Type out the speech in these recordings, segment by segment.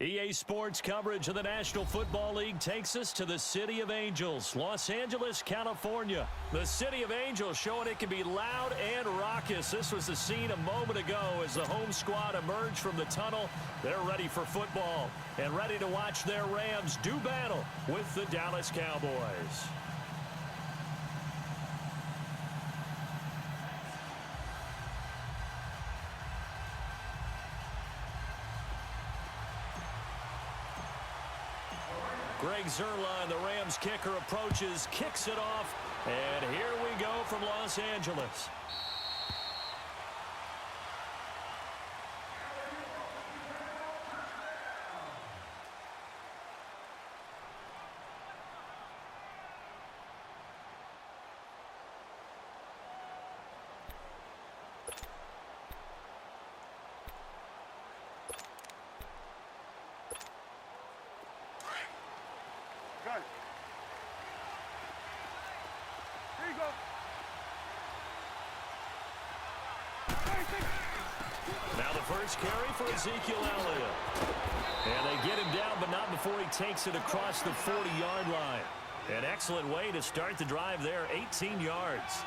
EA Sports coverage of the National Football League takes us to the City of Angels, Los Angeles, California. The City of Angels showing it can be loud and raucous. This was the scene a moment ago as the home squad emerged from the tunnel. They're ready for football and ready to watch their Rams do battle with the Dallas Cowboys. Greg Zuerlein, the Rams kicker, approaches, kicks it off, and here we go from Los Angeles. Now the first carry for Ezekiel Elliott. And they get him down, but not before he takes it across the 40-yard line. An excellent way to start the drive there, 18 yards.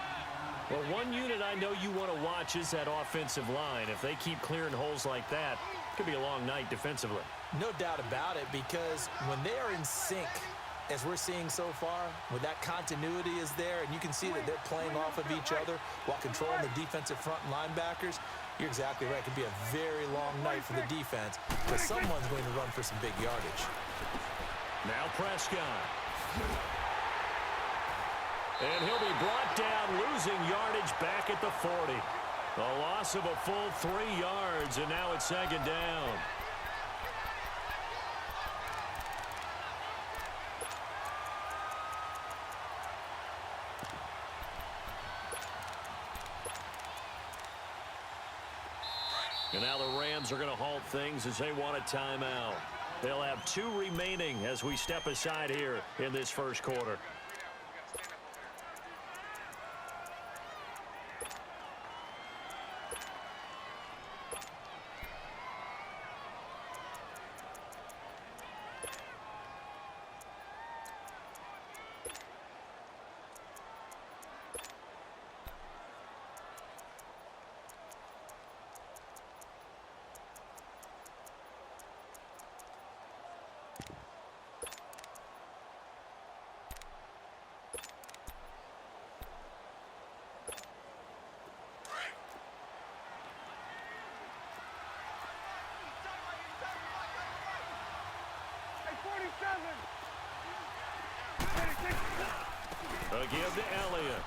Well, one unit I know you want to watch is that offensive line. If they keep clearing holes like that, it could be a long night defensively. No doubt about it, because when they are in sync, as we're seeing so far, when that continuity is there and you can see that they're playing off of each other while controlling the defensive front linebackers, you're exactly right. It could be a very long night for the defense, but someone's going to run for some big yardage. Now Prescott. And he'll be brought down, losing yardage back at the 40. A loss of a full 3 yards, and now it's second down. And now the Rams are going to halt things as they want a timeout. They'll have 2 remaining as we step aside here in this first quarter. Again to Elliott.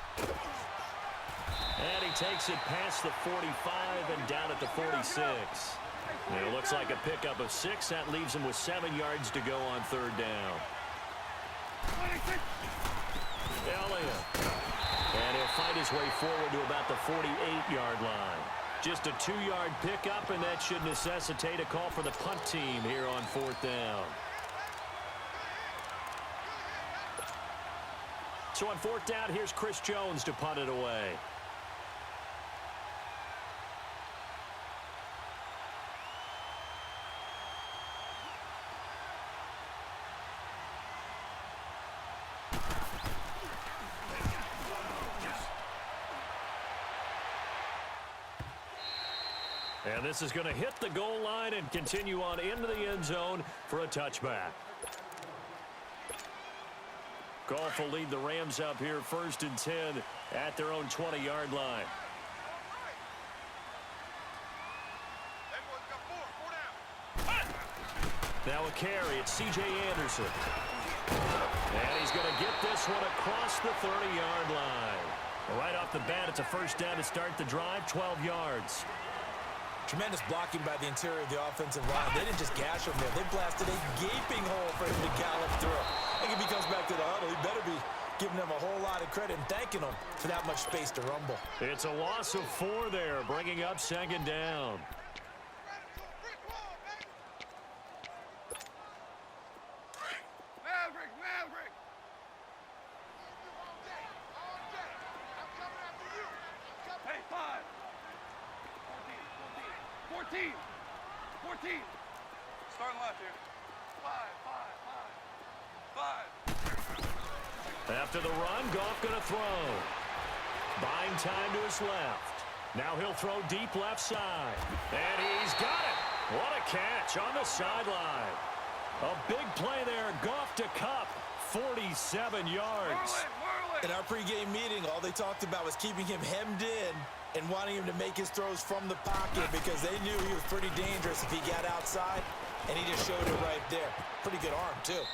And he takes it past the 45 and down at the 46. And it looks like a pickup of 6. That leaves him with 7 yards to go on third down. Elliott. And he'll fight his way forward to about the 48-yard line. Just a 2-yard pickup, and that should necessitate a call for the punt team here on fourth down. So on fourth down, here's Chris Jones to punt it away. And this is going to hit the goal line and continue on into the end zone for a touchback. Goff will lead the Rams up here first and 10 at their own 20-yard line. Now a carry. It's C.J. Anderson. And he's going to get this one across the 30-yard line. Right off the bat, it's a first down to start the drive, 12 yards. Tremendous blocking by the interior of the offensive line. They didn't just gash him there. They blasted a gaping hole for him to gallop through. I think if he comes back to the huddle, he better be giving them a whole lot of credit and thanking them for that much space to rumble. It's a loss of 4 there, bringing up second down. Maverick! 14. Starting left here. Five. After the run, Goff going to throw. Buying time to his left. Now he'll throw deep left side. And he's got it. What a catch on the sideline. A big play there. Goff to Kupp. 47 yards. In our pregame meeting, all they talked about was keeping him hemmed in and wanting him to make his throws from the pocket because they knew he was pretty dangerous if he got outside, and he just showed it right there. Pretty good arm, too.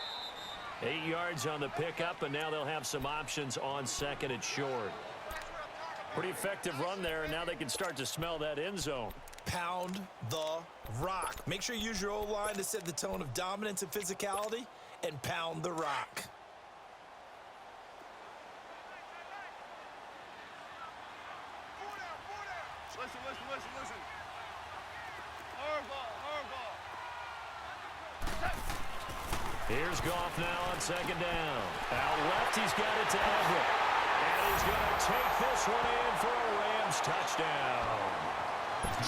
8 yards on the pickup, and now they'll have some options on second and short. Pretty effective run there, and now they can start to smell that end zone. Pound the rock. Make sure you use your O-line to set the tone of dominance and physicality, and pound the rock. Listen. Hard ball. Here's Goff now on second down. Out left, he's got it to Everett. And he's going to take this one in for a Rams touchdown.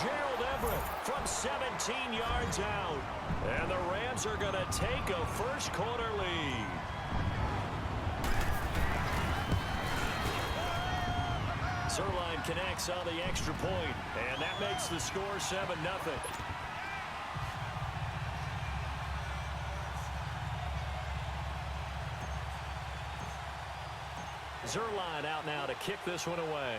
Gerald Everett from 17 yards out. And the Rams are going to take a first quarter lead. Zerline connects on the extra point, and that makes the score 7-0. Zerline out now to kick this one away.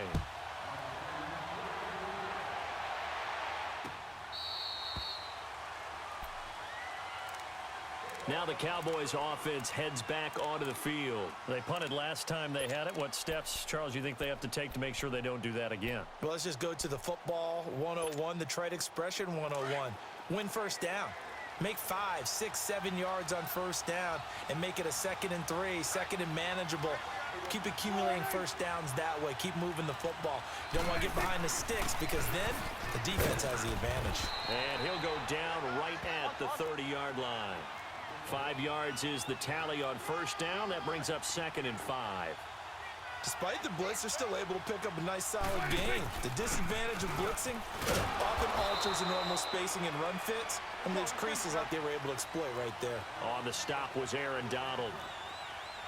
Now the Cowboys offense heads back onto the field. They punted last time they had it. What steps, Charles, you think they have to take to make sure they don't do that again? Well, let's just go to the football 101, the trade expression 101. Win first down. Make 5, 6, 7 yards on first down and make it a 2nd and 3, second and manageable. Keep accumulating first downs that way. Keep moving the football. You don't want to get behind the sticks because then the defense has the advantage. And he'll go down right at the 30-yard line. 5 yards is the tally on first down. That brings up 2nd and 5. Despite the blitz, they're still able to pick up a nice, solid gain. The disadvantage of blitzing often alters the normal spacing and run fits and leaves creases like they were able to exploit right there. On the stop was Aaron Donald.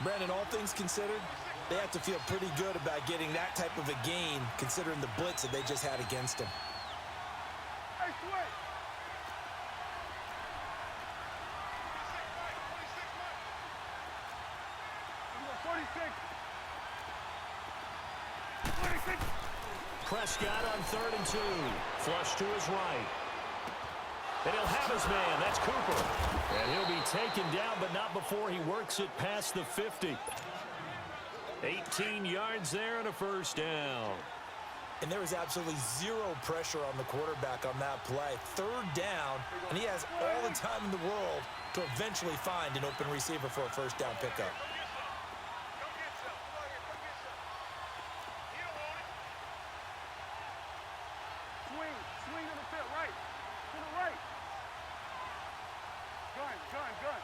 Brandon, all things considered, they have to feel pretty good about getting that type of a gain considering the blitz that they just had against them. Hey, switch. 46. Prescott on 3rd and 2. Flush to his right. And he'll have his man. That's Cooper. And he'll be taken down, but not before he works it past the 50. 18 yards there and a first down. And there was absolutely zero pressure on the quarterback on that play. 3rd down, and he has all the time in the world to eventually find an open receiver for a first down pickup. Swing to the pit, right. To the right. Gun.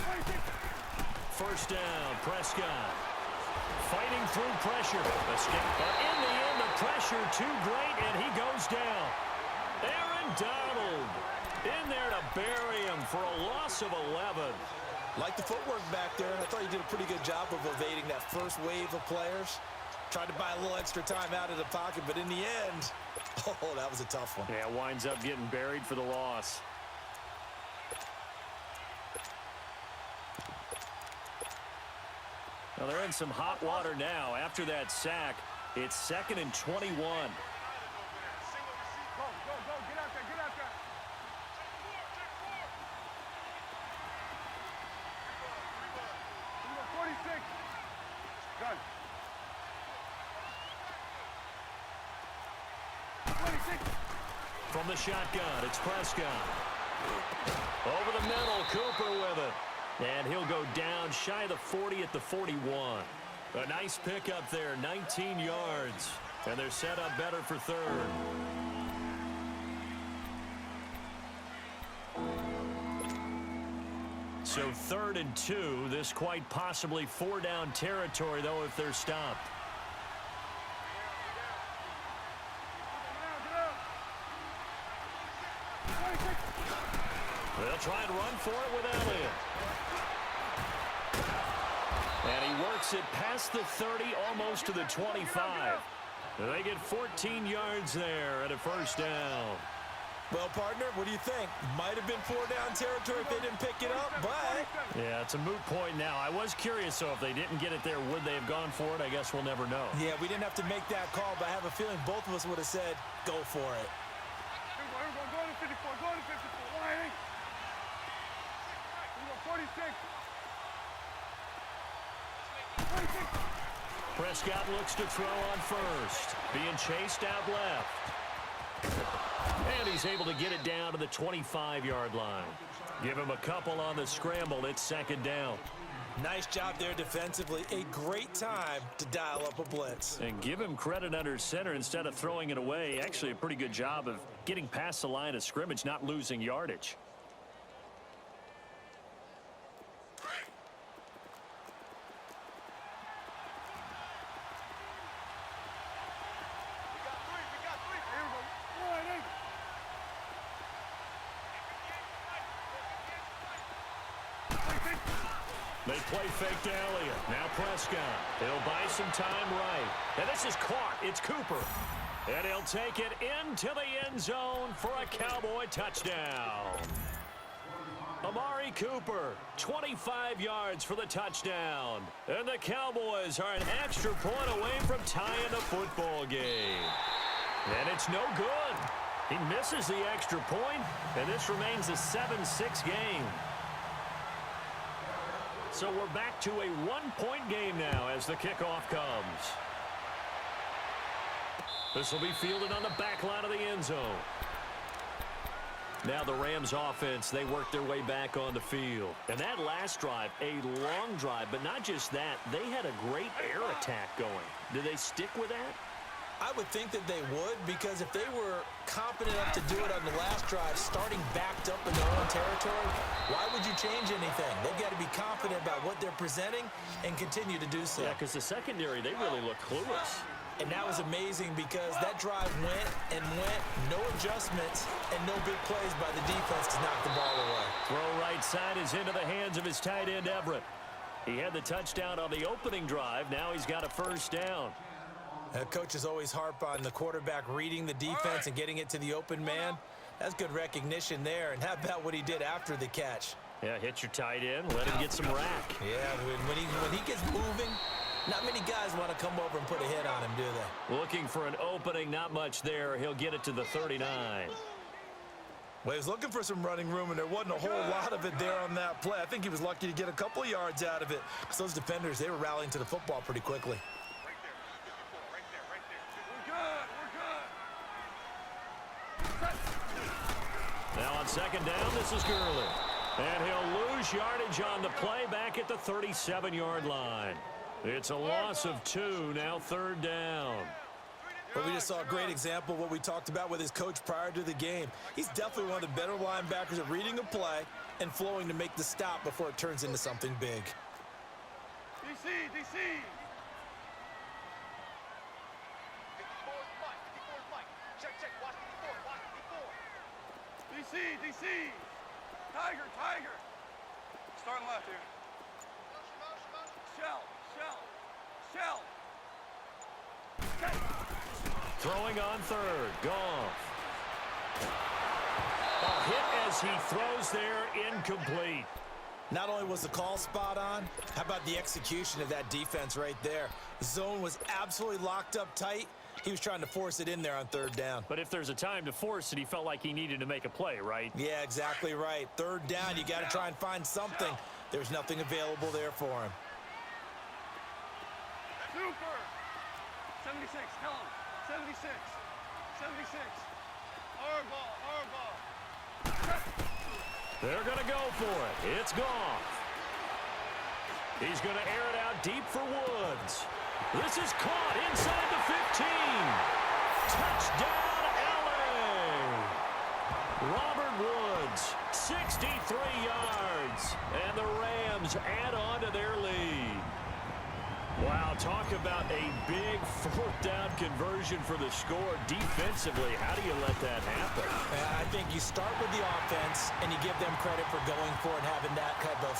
26. First down, Prescott. Fighting through pressure. Escape. But in the end, the pressure too great, and he goes down. Aaron Donald in there to bury him for a loss of 11. Like the footwork back there, I thought he did a pretty good job of evading that first wave of players. Tried to buy a little extra time out of the pocket, but in the end, oh, that was a tough one. Yeah, winds up getting buried for the loss. Well, they're in some hot water now. After that sack, it's 2nd and 21. Go. Get out there. 46. Gun. 26. From the shotgun, it's Prescott. Over the middle, Cooper with it. And he'll go down shy of the 40 at the 41. A nice pickup there, 19 yards. And they're set up better for 3rd. So 3rd and 2, this quite possibly 4-down territory, though, if they're stopped. They'll try and run for it with Elliott. And he works it past the 30, almost to the 25. They get 14 yards there at a first down. Well, partner, what do you think? Might have been 4-down territory if they didn't pick it up, but... Yeah, it's a moot point now. I was curious, so if they didn't get it there, would they have gone for it? I guess we'll never know. Yeah, we didn't have to make that call, but I have a feeling both of us would have said, go for it. Here we go, go to 54, go to 54, Lining. Here we go, 46. 46. Prescott looks to throw on first. Being chased out left. And he's able to get it down to the 25-yard line. Give him a couple on the scramble. It's second down. Nice job there defensively. A great time to dial up a blitz. And give him credit under center instead of throwing it away. Actually, a pretty good job of getting past the line of scrimmage, not losing yardage. They play fake to Elliott. Now Prescott. He'll buy some time right. And this is caught. It's Cooper. And he'll take it into the end zone for a Cowboy touchdown. Amari Cooper, 25 yards for the touchdown. And the Cowboys are an extra point away from tying the football game. And it's no good. He misses the extra point, and this remains a 7-6 game. So we're back to a one-point game now as the kickoff comes. This will be fielded on the back line of the end zone. Now the Rams offense, they work their way back on the field. And that last drive, a long drive, but not just that, they had a great air attack going. Did they stick with that? I would think that they would, because if they were competent enough to do it on the last drive, starting backed up in their own territory, why would you change anything? They've got to be confident about what they're presenting and continue to do so. Yeah, because the secondary, they really look clueless. And that was amazing because that drive went and went, no adjustments, and no big plays by the defense to knock the ball away. Throw right side is into the hands of his tight end, Everett. He had the touchdown on the opening drive. Now he's got a first down. Coaches always harp on the quarterback reading the defense and getting it to the open man. That's good recognition there. And how about what he did after the catch? Yeah, hit your tight end, let him get some rack. Yeah, when he gets moving, not many guys want to come over and put a hit on him, do they? Looking for an opening, not much there. He'll get it to the 39. Well, he was looking for some running room, and there wasn't a whole lot of it there on that play. I think he was lucky to get a couple yards out of it. Because those defenders, they were rallying to the football pretty quickly. Now on second down, this is Gurley. And he'll lose yardage on the play back at the 37-yard line. It's a loss of 2, now third down. Well, we just saw a great example of what we talked about with his coach prior to the game. He's definitely one of the better linebackers at reading a play and flowing to make the stop before it turns into something big. DC, DC. DC. Tiger. Starting left here. Shell. Okay. Throwing on third, Goff. A hit as he throws there, incomplete. Not only was the call spot on, how about the execution of that defense right there? The zone was absolutely locked up tight. He was trying to force it in there on third down. But if there's a time to force it, he felt like he needed to make a play, right? Yeah, exactly right. Third down, you got to try and find something. There's nothing available there for him. Super. 76, tell him. 76. Hard ball. They're going to go for it. It's Goff. He's going to air it out deep for Woods. This is caught inside the 15. Touchdown, LA. Robert Woods, 63 yards. And the Rams add on to their lead. Wow, talk about a big fourth down conversion for the score. Defensively, how do you let that happen? I think you start with the offense and you give them credit for going for it and having that kind of,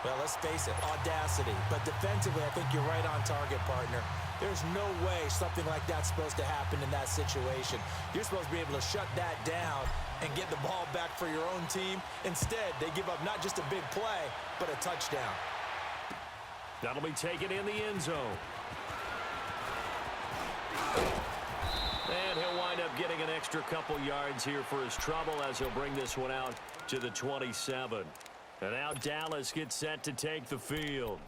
well, let's face it, audacity. But defensively, I think you're right on target, partner. There's no way something like that's supposed to happen in that situation. You're supposed to be able to shut that down and get the ball back for your own team. Instead, they give up not just a big play, but a touchdown. That'll be taken in the end zone. And he'll wind up getting an extra couple yards here for his trouble as he'll bring this one out to the 27. And now Dallas gets set to take the field.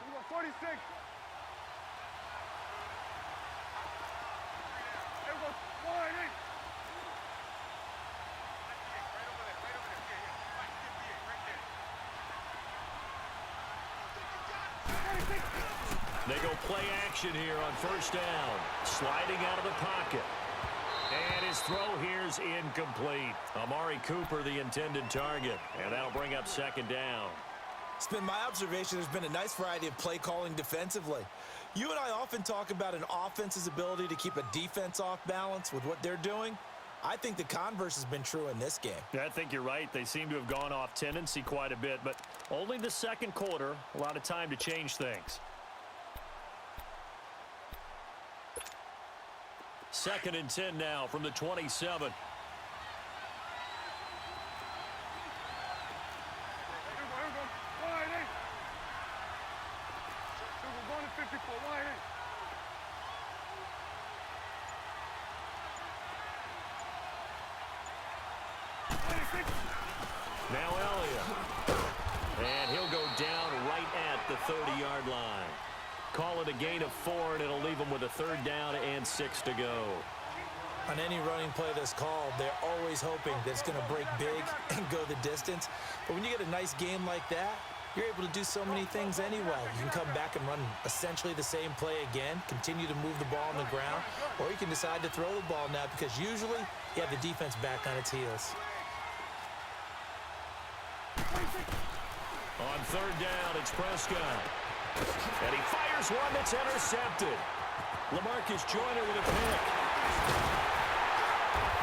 We got 46. There goes wide in. They go play action here on first down. Sliding out of the pocket. And his throw here's incomplete. Amari Cooper, the intended target. And that'll bring up second down. It's been my observation there's been a nice variety of play calling defensively. You and I often talk about an offense's ability to keep a defense off balance with what they're doing. I think the converse has been true in this game. I think you're right. They seem to have gone off tendency quite a bit, but only the second quarter. A lot of time to change things. Second and 10 now from the 27. Here we go. Wide in. We're going to 54. Wide in. Now Elliott. And he'll go down right at the 30-yard line. Call it a gain of 4, and it'll leave him with a third down and 6 to go. On any running play that's called, they're always hoping that it's going to break big and go the distance. But when you get a nice game like that, you're able to do so many things anyway. You can come back and run essentially the same play again, continue to move the ball on the ground, or you can decide to throw the ball now because usually you have the defense back on its heels. On third down, it's Prescott. And he fires one that's intercepted. LaMarcus Joyner with a pick.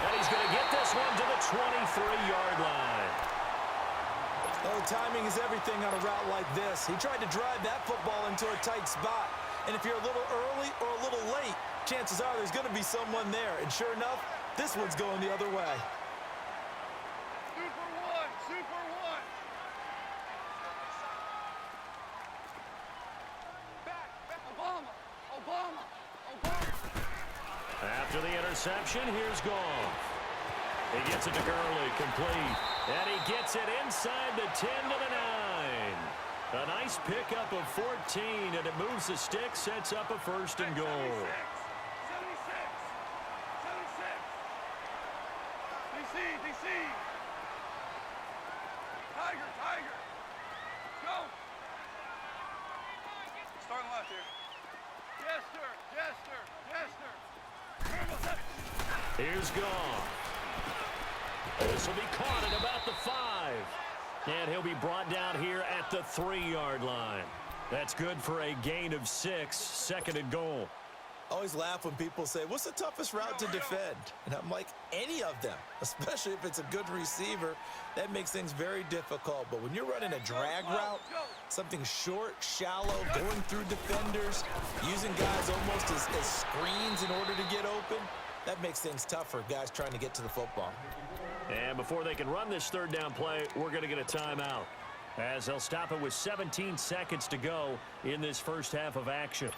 And he's going to get this one to the 23-yard line. Oh, timing is everything on a route like this. He tried to drive that football into a tight spot. And if you're a little early or a little late, chances are there's going to be someone there. And sure enough, this one's going the other way. Super one. Super one. Back. Obama. Obama. Obama. After the interception, here's Goff. He gets it to Gurley, complete. And he gets it inside the 10 to the 9. A nice pickup of 14, and it moves the stick, sets up a first and goal. 76. DC. Tiger. Go. Starting left here. Jester. Here's Goff. This will be caught at about the 5. And he'll be brought down here at the 3-yard line. That's good for a gain of 6, second and goal. I always laugh when people say, what's the toughest route to defend? And I'm like, any of them, especially if it's a good receiver. That makes things very difficult. But when you're running a drag route, something short, shallow, going through defenders, using guys almost as screens in order to get open, that makes things tough for guys trying to get to the football. And before they can run this third down play, we're going to get a timeout, as they'll stop it with 17 seconds to go in this first half of action.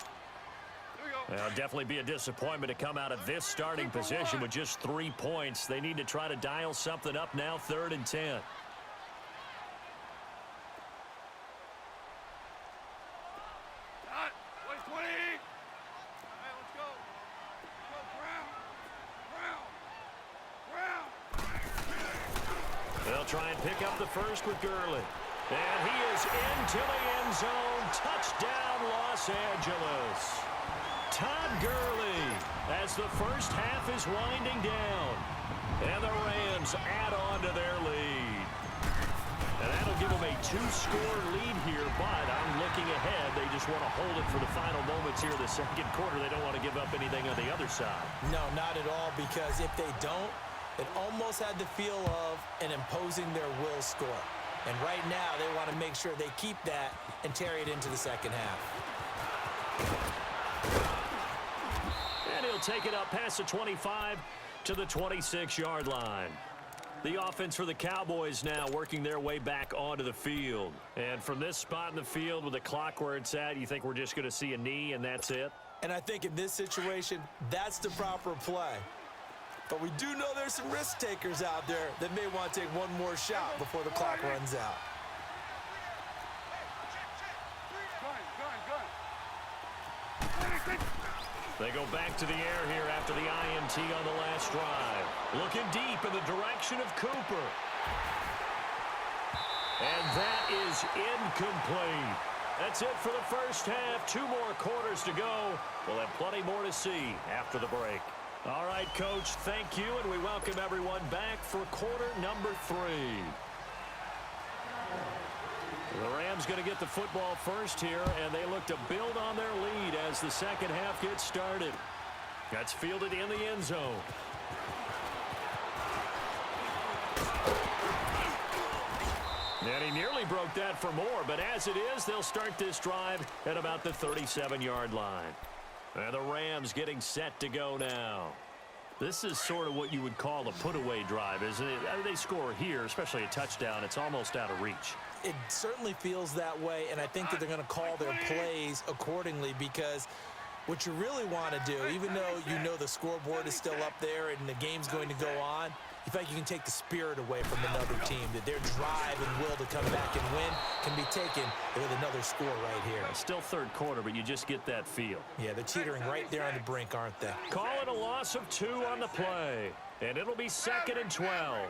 It'll definitely be a disappointment to come out of this starting position with just 3 points. They need to try to dial something up now, 3rd and 10. They'll try and pick up the first with Gurley. And he is into the end zone. Touchdown, Los Angeles. Todd Gurley as the first half is winding down. And the Rams add on to their lead. And that'll give them a 2-score lead here, but I'm looking ahead. They just want to hold it for the final moments here of the second quarter. They don't want to give up anything on the other side. No, not at all, because if they don't, it almost had the feel of an imposing their will score. And right now, they want to make sure they keep that and carry it into the second half. And he'll take it up past the 25 to the 26-yard line. The offense for the Cowboys now working their way back onto the field. And from this spot in the field with the clock where it's at, you think we're just going to see a knee and that's it? And I think in this situation, that's the proper play. But we do know there's some risk takers out there that may want to take one more shot before the clock runs out. They go back to the air here after the INT on the last drive. Looking deep in the direction of Cooper. And that is incomplete. That's it for the first half. 2 more quarters to go. We'll have plenty more to see after the break. All right, Coach, thank you, and we welcome everyone back for quarter number 3. The Rams going to get the football first here, and they look to build on their lead as the second half gets started. That's fielded in the end zone. And he nearly broke that for more, but as it is, they'll start this drive at about the 37-yard line. And the Rams getting set to go now. This is sort of what you would call a put-away drive, isn't it? I mean, they score here, especially a touchdown. It's almost out of reach. It certainly feels that way, and I think that they're going to call their plays accordingly, because what you really want to do, even though you know the scoreboard is still up there and the game's going to go on, you feel like you can take the spirit away from another team, that their drive and will to come back and win can be taken with another score right here. Still third quarter, but you just get that feel. Yeah, they're teetering right there on the brink, aren't they? Call it a loss of 2 on the play, and it'll be 2nd and 12.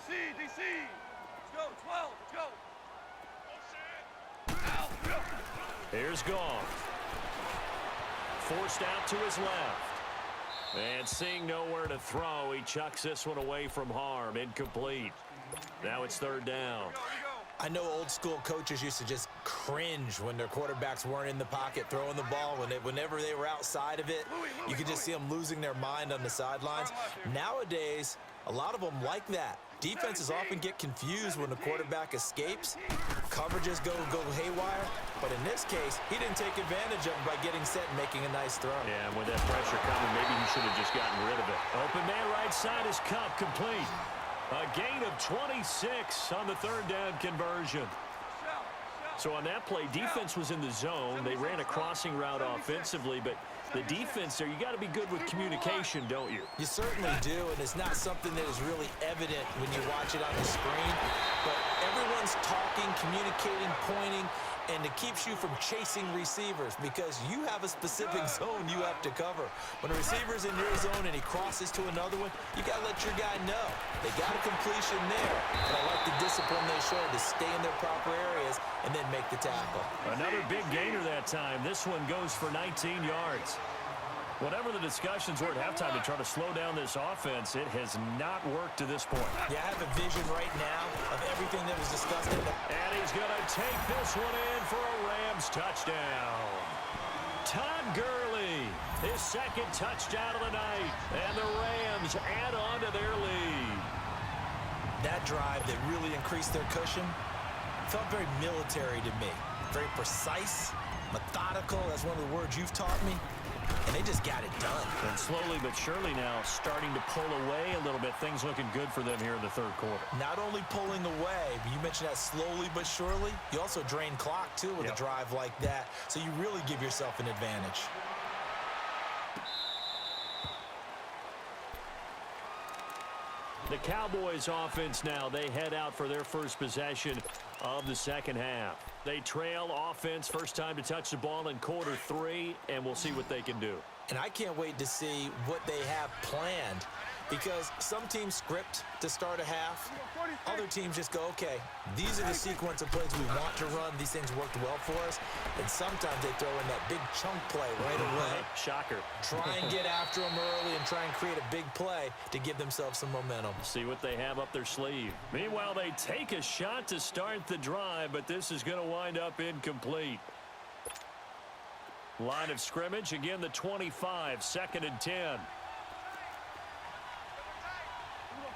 DC, let's go, 12, let's go. Here's Goff. Forced out to his left. And seeing nowhere to throw, he chucks this one away from harm. Incomplete. Now it's 3rd down. I know old school coaches used to just cringe when their quarterbacks weren't in the pocket throwing the ball. Whenever they were outside of it, you could just see them losing their mind on the sidelines. Nowadays, a lot of them like that. Defenses often get confused when the quarterback escapes. Coverages go haywire. But in this case, he didn't take advantage of it by getting set and making a nice throw. Yeah, and with that pressure coming, maybe he should have just gotten rid of it. Open man right side is Cup, complete. A gain of 26 on the 3rd down conversion. So on that play, defense was in the zone. They ran a crossing route offensively, but the defense there, you got to be good with communication, don't you? You certainly do, and it's not something that is really evident when you watch it on the screen. But everyone's talking, communicating, pointing, and it keeps you from chasing receivers because you have a specific zone you have to cover. When a receiver's in your zone and he crosses to another one, you got to let your guy know. They got a completion there, and I like the discipline they showed to stay in their proper areas and then make the tackle. Another big gainer that time. This one goes for 19 yards. Whatever the discussions were at halftime to try to slow down this offense, it has not worked to this point. Yeah, I have a vision right now of everything that was discussed in the... And he's going to take this one in for a Rams touchdown. Todd Gurley, his 2nd touchdown of the night. And the Rams add on to their lead. That drive that really increased their cushion felt very military to me. Very precise, methodical. That's one of the words you've taught me. And they just got it done. And slowly but surely now starting to pull away a little bit. Things looking good for them here in the 3rd quarter. Not only pulling away, but you mentioned that slowly but surely. You also drain clock, too, with a drive like that. So you really give yourself an advantage. The Cowboys offense now, they head out for their first possession of the second half. They trail offense, first time to touch the ball in quarter 3, and we'll see what they can do. And I can't wait to see what they have planned because some teams script to start a half. Other teams just go, okay, these are the sequence of plays we want to run. These things worked well for us. And sometimes they throw in that big chunk play right away. Shocker. Try and get after them early and try and create a big play to give themselves some momentum. See what they have up their sleeve. Meanwhile, they take a shot to start the drive, but this is going to wind up incomplete. Line of scrimmage, again the 25, 2nd and 10.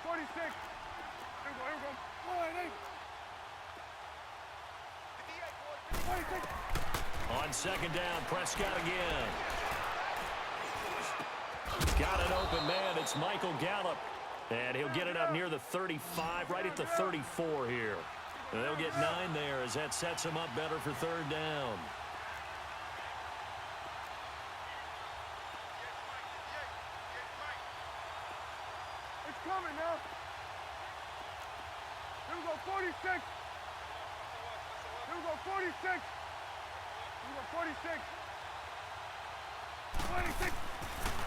46. Here we go. 46. On 2nd down, Prescott again. Got an open man. It's Michael Gallup. And he'll get it up near the 35, right at the 34 here. And they'll get 9 there as that sets him up better for 3rd down. It's coming now. Here we go, 46. Here we go, 46. Here we go, 46. 26.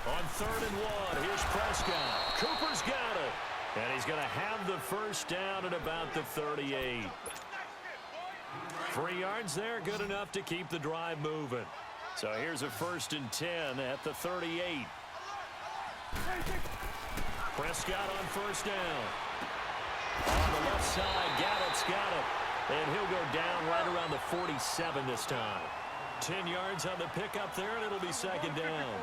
On 3rd and 1, here's Prescott. Cooper's got it. And he's going to have the first down at about the 38. 3 yards there, good enough to keep the drive moving. So here's a 1st and 10 at the 38. 26. Prescott on 1st down. On the left side, Gallup's got it. And he'll go down right around the 47 this time. 10 yards on the pickup there, and it'll be 2nd down.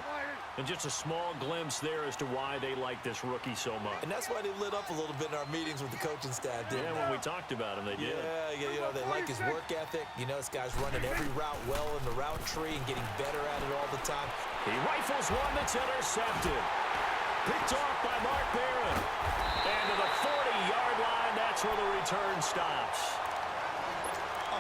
And just a small glimpse there as to why they like this rookie so much. And that's why they lit up a little bit in our meetings with the coaching staff, didn't they? Yeah, when we talked about him, they did. Yeah, you know, they like his work ethic. You know, this guy's running every route well in the route tree and getting better at it all the time. He rifles one that's intercepted. Picked off by Mark Barron. And to the 40-yard line, that's where the return stops.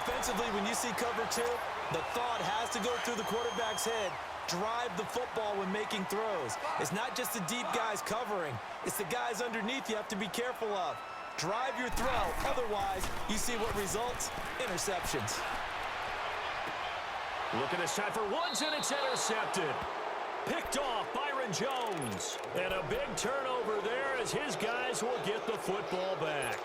Offensively, when you see cover 2, the thought has to go through the quarterback's head. Drive the football when making throws. It's not just the deep guys covering. It's the guys underneath you have to be careful of. Drive your throw. Otherwise, you see what results? Interceptions. Look at this time for Woods, and it's intercepted. Picked off Byron Jones. And a big turnover there as his guys will get the football back.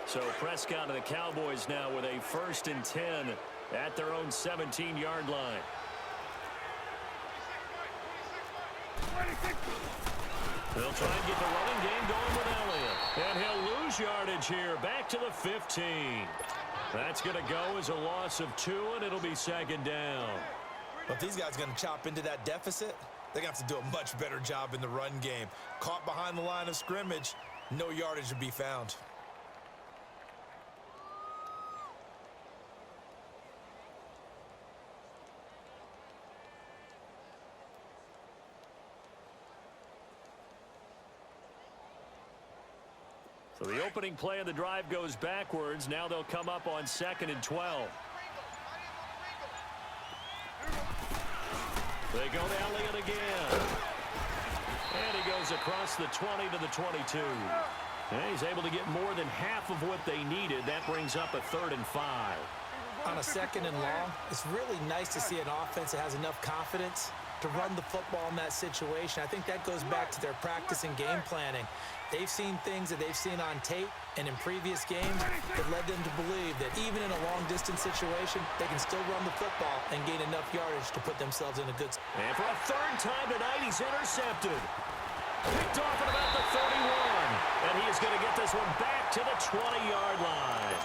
So Prescott and the Cowboys now with a 1st and 10 at their own 17-yard line. 26. They'll try and get the running game going with Elliott. And he'll lose yardage here, back to the 15. That's going to go as a loss of 2, and it'll be 2nd down. But if these guys are going to chop into that deficit, they're going to have to do a much better job in the run game. Caught behind the line of scrimmage, no yardage to be found. So the opening play of the drive goes backwards. Now they'll come up on 2nd and 12. They go to Elliott again. And he goes across the 20 to the 22. And he's able to get more than half of what they needed. That brings up a 3rd and 5. On a 2nd and long, it's really nice to see an offense that has enough confidence to run the football in that situation. I think that goes back to their practice and game planning. They've seen things that they've seen on tape and in previous games that led them to believe that even in a long-distance situation, they can still run the football and gain enough yardage to put themselves in a good spot. And for a 3rd time tonight, he's intercepted. Picked off at about the 31. And he is going to get this one back to the 20-yard line.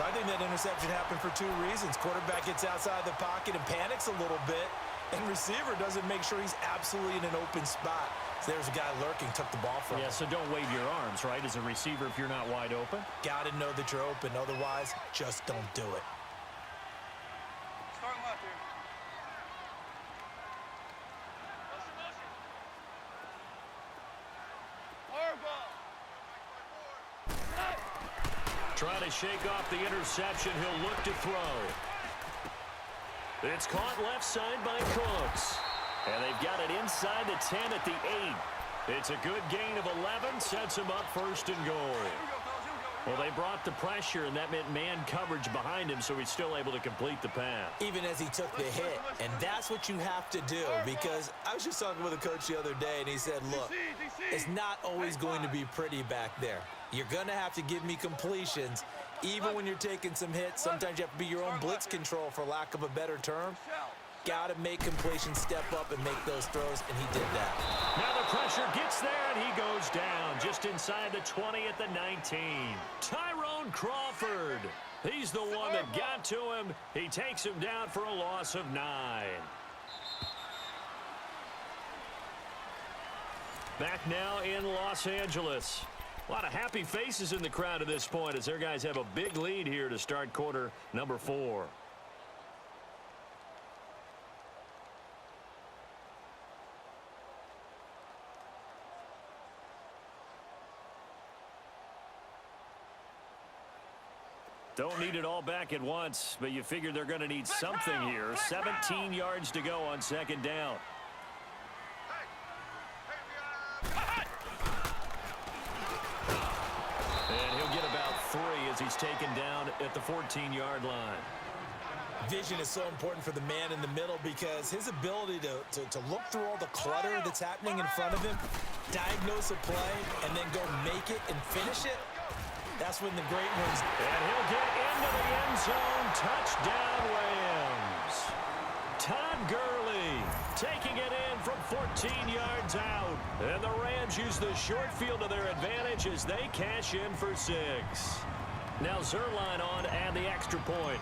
I think that interception happened for 2 reasons. Quarterback gets outside the pocket and panics a little bit, and receiver doesn't make sure he's absolutely in an open spot. So there's a guy lurking, took the ball from him. Yeah, so don't wave your arms, right, as a receiver if you're not wide open. Got to know that you're open. Otherwise, just don't do it. Start left here. Hard ball. Trying to shake off the interception. He'll look to throw. It's caught left side by Cooks. And they've got it inside the 10 at the 8. It's a good gain of 11. Sets him up 1st and goal. Here we go, fellas. Here we go. Well, they brought the pressure, and that meant man coverage behind him, so he's still able to complete the pass. Even as he took the hit, and that's what you have to do, because I was just talking with a coach the other day, and he said, look, it's not always going to be pretty back there. You're going to have to give me completions. Even when you're taking some hits, sometimes you have to be your own blitz control, for lack of a better term. Got to make completions, step up, and make those throws, and he did that. Now the pressure gets there, and he goes down just inside the 20 at the 19. Tyrone Crawford. He's the one that got to him. He takes him down for a loss of 9. Back now in Los Angeles. A lot of happy faces in the crowd at this point as their guys have a big lead here to start quarter number 4. Don't need it all back at once, but you figure they're going to need something here. 17 yards to go on second down. And he'll get about 3 as he's taken down at the 14-yard line. Vision is so important for the man in the middle because his ability to look through all the clutter that's happening in front of him, diagnose a play, and then go make it and finish it, that's when the great ones. And he'll get into the end zone. Touchdown, Rams. Todd Gurley taking it in from 14 yards out. And the Rams use the short field to their advantage as they cash in for 6. Now Zerline on to add the extra point.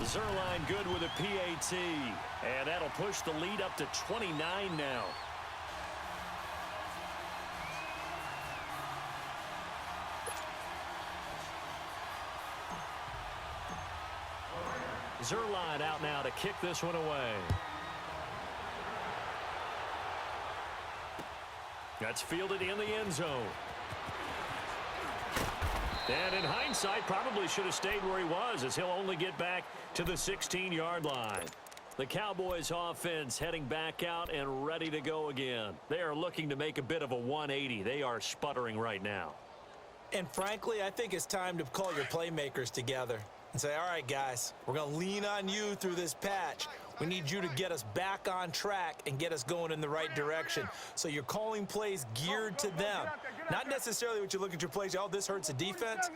Zerline good with a PAT. And that'll push the lead up to 29 now. Zerline out now to kick this one away. That's fielded in the end zone. And in hindsight, probably should have stayed where he was as he'll only get back to the 16-yard line. The Cowboys offense heading back out and ready to go again. They are looking to make a bit of a 180. They are sputtering right now. And frankly, I think it's time to call your playmakers together and say, all right, guys, we're going to lean on you through this patch. We need you to get us back on track and get us going in the right direction. So you're calling plays geared to them. Not necessarily what you look at your plays, oh, this hurts the defense.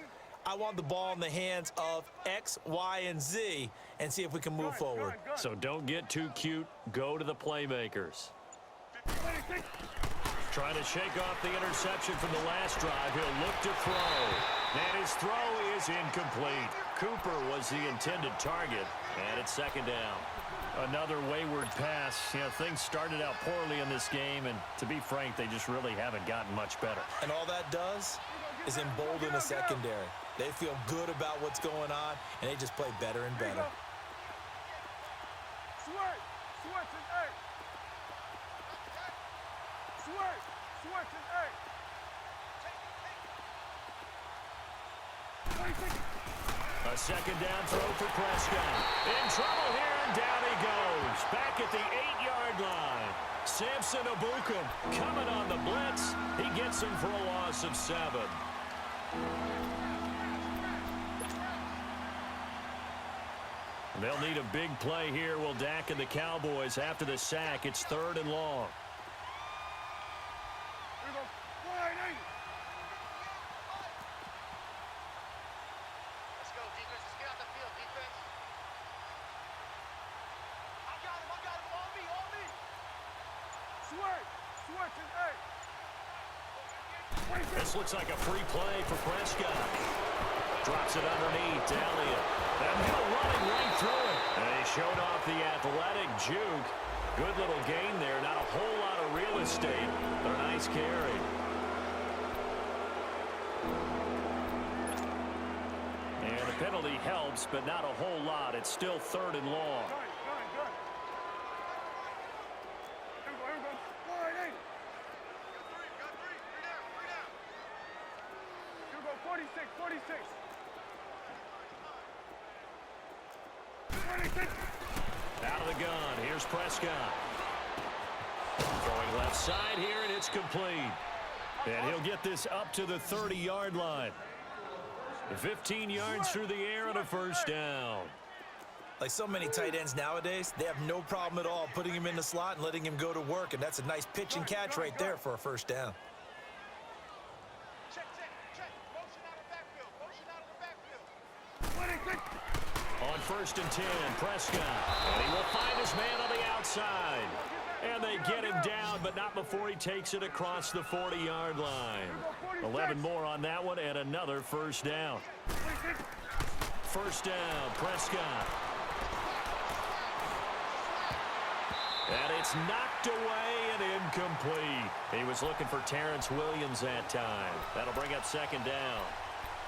I want the ball in the hands of X, Y, and Z and see if we can move forward. So don't get too cute. Go to the playmakers. Trying to shake off the interception from the last drive. He'll look to throw. And his throw is incomplete. Cooper was the intended target. And it's second down. Another wayward pass. You know, things started out poorly in this game, and to be frank, they just really haven't gotten much better. And all that does is embolden the secondary. They feel good about what's going on, and they just play better and better. A second down throw for Prescott. In trouble here, and down he goes. Back at the 8-yard line. Samson Ebukam coming on the blitz. He gets him for a loss of 7. They'll need a big play here. Will Dak and the Cowboys after the sack. It's 3rd and long. This looks like a free play for Prescott. Drops it underneath to Elliott. And Hill running right through it. And he showed off the athletic juke. Good little gain there. Not a whole lot of real estate, but a nice carry. And the penalty helps, but not a whole lot. It's still 3rd and long. 46. Out of the gun. Here's Prescott. Throwing left side here, and it's complete. And he'll get this up to the 30-yard line. 15 yards through the air and a first down. Like so many tight ends nowadays, they have no problem at all putting him in the slot and letting him go to work, and that's a nice pitch and catch right there for a first down. Check. Motion out of the backfield. On 1st and 10, Prescott. And he will find his man on the outside. And they get him down, but not before he takes it across the 40-yard line. 11 more on that one, and another first down. First down, Prescott. And it's knocked away and incomplete. He was looking for Terrence Williams that time. That'll bring up second down.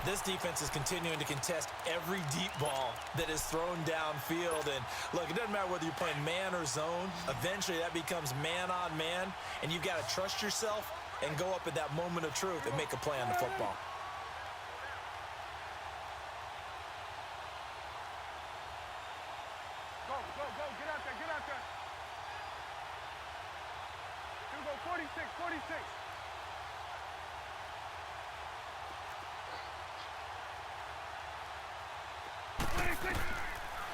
This defense is continuing to contest every deep ball that is thrown downfield. And look, it doesn't matter whether you're playing man or zone. Eventually, that becomes man on man. And you've got to trust yourself and go up at that moment of truth and make a play on the football. Go. Get out there. You go 46.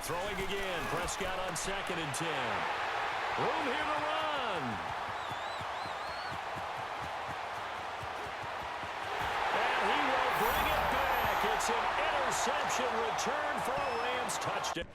Throwing again, Prescott on 2nd and 10. Room here to run. And he will bring it back. It's an interception return for a Rams touchdown.